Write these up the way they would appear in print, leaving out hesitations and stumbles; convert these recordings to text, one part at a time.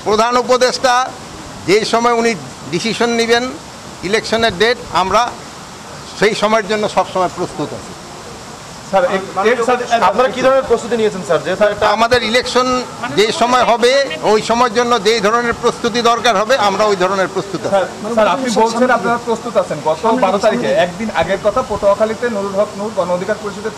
প্রধান উপদেষ্টা যে সময় উনি ডিসিশন নেবেন ইলেকশনের ডেট, আমরা সেই সময়ের জন্য সবসময় প্রস্তুত আছি। আপনারা কি ধরনের প্রস্তুতি নিয়েছেন স্যার? যে আমাদের ইলেকশন যে সময় হবে ওই সময়ের জন্য যেই ধরনের প্রস্তুতি দরকার হবে আমরা ওই ধরনের প্রস্তুত আছি। স্যার আপনি বলছেন আপনারা প্রস্তুত আছেন। গত 12 তারিখে একদিন আগের কথা, পটুয়াখালীতে নুরুল হক নূর গণ অধিকার পরিষদের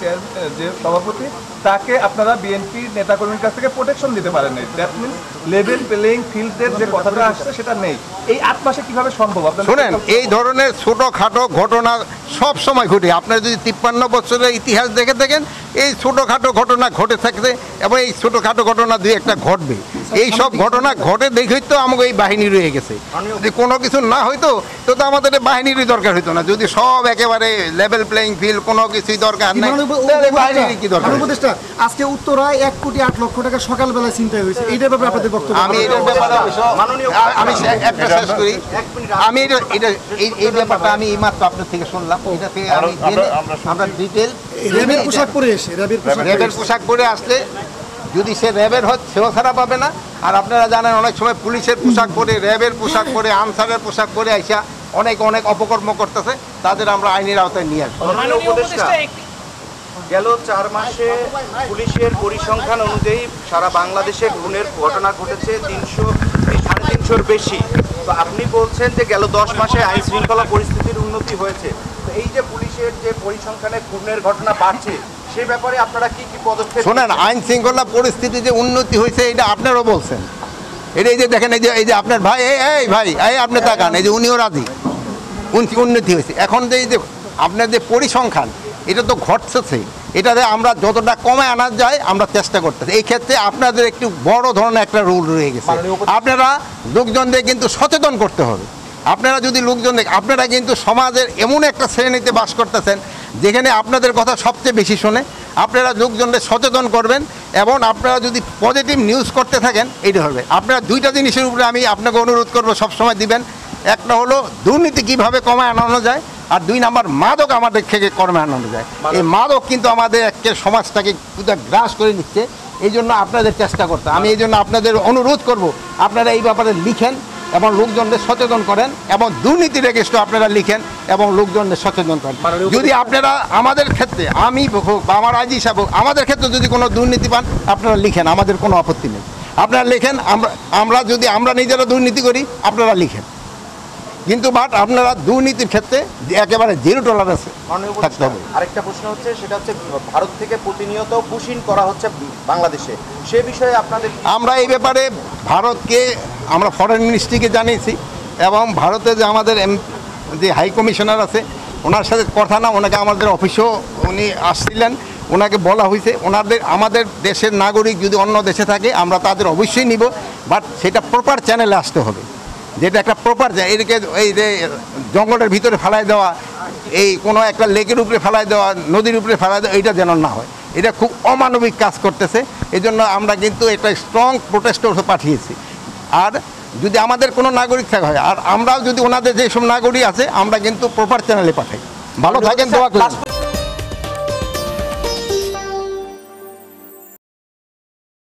যে সভাপতি, তাকে আপনারা বিএনপি নেতাকর্মীর কাছ থেকে প্রোটেকশন দিতে পারেন নাই। দ্যাট মিনস লেভেল প্লেইং ফিল্ডের যে কথাটা আসছে সেটা নেই। এই 8 মাসে কিভাবে সম্ভব? শুনেন, এই ধরনের ছোটোখাটো ঘটনা সব সময় ঘটে। আপনারা যদি 53 বছরের ইতিহাস দেখে থাকেন, এই ছোটোখাটো ঘটনা ঘটে থাকবে এবং এই ছোটোখাটো ঘটনা দুই একটা ঘটবে। এই সব ঘটনা ঘটে দেখেই তো আমাকে এই বাহিনী রয়ে গেছে। যদি কোনো কিছু না হইতো তো আমাদের বাহিনীরই দরকার হইতো না। যদি সব একেবারে লেভেল প্লেইং ফিল্ড, কোনো কিছুই দরকার নাই, বাহিনীর কি দরকার? আজকে উত্তরায় 1 কোটি 8 লক্ষ টাকা সকালবেলা চিন্তা হয়েছে, এইটার ব্যাপারে আপনাদের বক্তব্য? আমি এটার ব্যাপারে আমি একটা শেষ করি। আমি এই ব্যাপারটা আমি এইমাত্র আপনার থেকে শুনলাম। এটা থেকে আমি আমরা ডিটেল র্যাবের পোশাক পরে এসে র্যাবের পোশাক পরে আসলে যদি সে র্যাবের হয় সেও খারাপ হবে না। আর আপনারা জানেন অনেক সময় পুলিশের পোশাক পরে, র্যাবের পোশাক পরে, আনসারের পোশাক পরে আইসা অনেক অপকর্ম করতেছে, তাদের আমরা আইনের আওতায় নিয়ে আসবো। গেল 4 মাসে পুলিশের পরিসংখ্যান অনুযায়ী সারা বাংলাদেশে খুনের ঘটনা ঘটেছে 300-350-র বেশি। তো আপনি বলছেন যে গেল 10 মাসে আইন শৃঙ্খলা পরিস্থিতির উন্নতি হয়েছে। তো এই যে পুলিশের যে পরিসংখ্যানে খুনের ঘটনা বাড়ছে, সে ব্যাপারে আপনারা কি পদক্ষেপ? শোনেন, আইন শৃঙ্খলা পরিস্থিতি যে উন্নতি হয়েছে এটা আপনারাও বলছেন। এটা এই যে দেখেন, এই যে আপনার ভাই, এই আপনি তাকান, এই যে উনিও রাজি, উন্নতি হয়েছে। এখন যে এই যে আপনার যে পরিসংখ্যান, এটা তো ঘটছে, এটাতে আমরা যতটা কমে আনা যায় আমরা চেষ্টা করতেছি। এই ক্ষেত্রে আপনাদের একটু বড় ধরনের একটা রুল রয়ে গেছে। আপনারা লোকজনদের কিন্তু সচেতন করতে হবে। আপনারা যদি লোকজনদের, আপনারা কিন্তু সমাজের এমন একটা শ্রেণীতে বাস করতেছেন যেখানে আপনাদের কথা সবচেয়ে বেশি শোনে। আপনারা লোকজনদের সচেতন করবেন এবং আপনারা যদি পজিটিভ নিউজ করতে থাকেন, এইটা হবে। আপনারা দুইটা জিনিসের উপরে আমি আপনাকে অনুরোধ করবো সবসময় দিবেন। একটা হলো দুর্নীতি কীভাবে কমায় আনানো যায়, আর 2 নাম্বার মাদক আমাদের থেকে কমে আনানো যায়। এই মাদক কিন্তু আমাদের একটা সমাজটাকে গ্রাস করে নিচ্ছে। এই জন্য আপনাদের চেষ্টা করতে, আমি এই জন্য আপনাদের অনুরোধ করব, আপনারা এই ব্যাপারে লিখেন এবং লোকজনদের সচেতন করেন এবং দুর্নীতি রেগেস্টও আপনারা লিখেন এবং লোকজনদের সচেতন করেন। যদি আপনারা আমাদের ক্ষেত্রে, আমি হোক বা আমার আইজি সাহেব হোক, আমাদের ক্ষেত্রে যদি কোনো দুর্নীতি পান আপনারা লিখেন, আমাদের কোনো আপত্তি নেই। আপনারা লিখেন, আমরা নিজেরা দুর্নীতি করি আপনারা লিখেন, কিন্তু আপনারা দুর্নীতির ক্ষেত্রে একেবারে 0 টলারেন্সে থাকতে হবে। আরেকটা প্রশ্ন হচ্ছে, সেটা হচ্ছে ভারত থেকে প্রতিনিয়ত পুশিং করা হচ্ছে বাংলাদেশে, সে বিষয়ে আপনাদের? আমরা এই ব্যাপারে ভারতকে, আমরা ফরেন মিনিস্ট্রিকে জানিয়েছি এবং ভারতে যে আমাদের যে হাই কমিশনার আছে ওনার সাথে কথা না, ওনাকে আমাদের অফিসেও উনি আসছিলেন, ওনাকে বলা হয়েছে আমাদের দেশের নাগরিক যদি অন্য দেশে থাকে আমরা তাদের অবশ্যই নিব, বাট সেটা প্রপার চ্যানেলে আসতে হবে। যেটা একটা প্রপার, এদিকে এই যে জঙ্গলের ভিতরে ফেলাই দেওয়া, এই কোনো একটা লেকের উপরে ফেলাই দেওয়া, নদীর উপরে ফেলাই দেওয়া, এইটা যেন না হয়। এটা খুব অমানবিক কাজ করতেছে। এই জন্য আমরা কিন্তু একটা স্ট্রং প্রোটেস্টও পাঠিয়েছি। আর যদি আমাদের কোনো নাগরিক থাকা হয়, আর আমরাও যদি ওনাদের যেসব নাগরিক আছে আমরা কিন্তু প্রপার চ্যানেলে পাঠাই। ভালো থাকেন, দোয়া করি।